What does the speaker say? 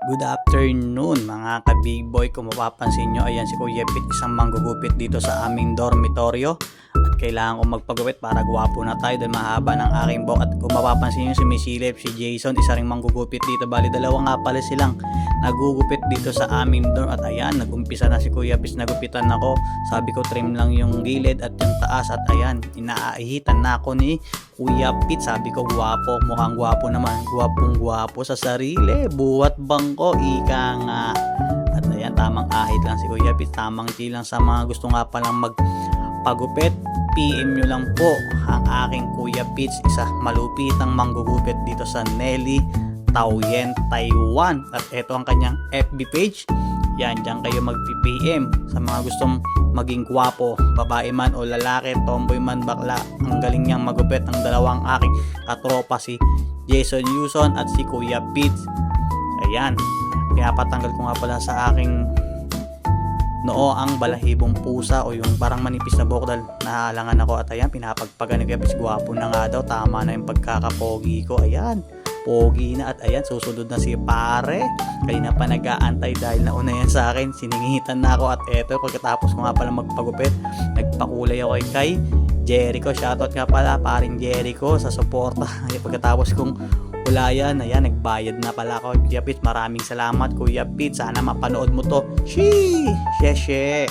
Good afternoon mga ka-big boy. Kung mapapansin nyo, ayan si Kuya Pete, isang manggugupit dito sa aming dormitoryo. At kailangan kong magpagupit para gwapo na tayo dahil mahaba ng aking buhok. At kung mapapansin nyo, sumisilip si Jason, isa ring manggugupit dito. Bali dalawa nga pala silang nagugupit dito sa aming dorm. At ayan, nagumpisa na si Kuya Pete, nagupitan ako. Sabi ko trim lang yung gilid at yung taas. At ayan, inaahitan na ako ni Kuya Pete. Sabi ko gwapo, mukhang gwapo naman. Gwapong gwapo sa sarili, buhat bangko, ika nga. At ayan, tamang ahit lang si Kuya Pete, tamang chill lang sa mga gusto nga palang magpagupit. PM nyo lang po ang aking Kuya Pete, isa malupitang manggugupit dito sa Nelly Taoyuan, Taiwan. At ito ang kanyang FB page. Yan, dyan kayo mag-PM sa mga gustong maging gwapo, babae man o lalaki, tomboy man, bakla. Ang galing niyang magupit ng dalawang aking katropa, si Jason Yuson at si Kuya Pete. Ayan, pinapatanggal ko nga pala sa aking noo ang balahibong pusa o yung parang manipis na buhok dahil nahalangan ako. At ayan, pinapagpagan ni Kuya Pete, gwapo na nga daw, tama na yung pagkakapogi ko. Ayan, pogi na. At ayan, susunod na si pare. Kanina pa nag-aantay dahil nauna yan sa akin, siningitan na ako. At eto, pagkatapos ko nga pala magpagupit, nagpakulay ako kay Jericho. Shoutout nga pala paring Jericho sa suporta. Pagkatapos kong ulayan, ayan, nagbayad na pala ako. Kuya Pete, maraming salamat Kuya Pete, sana mapanood mo to. Shee! Sheshe!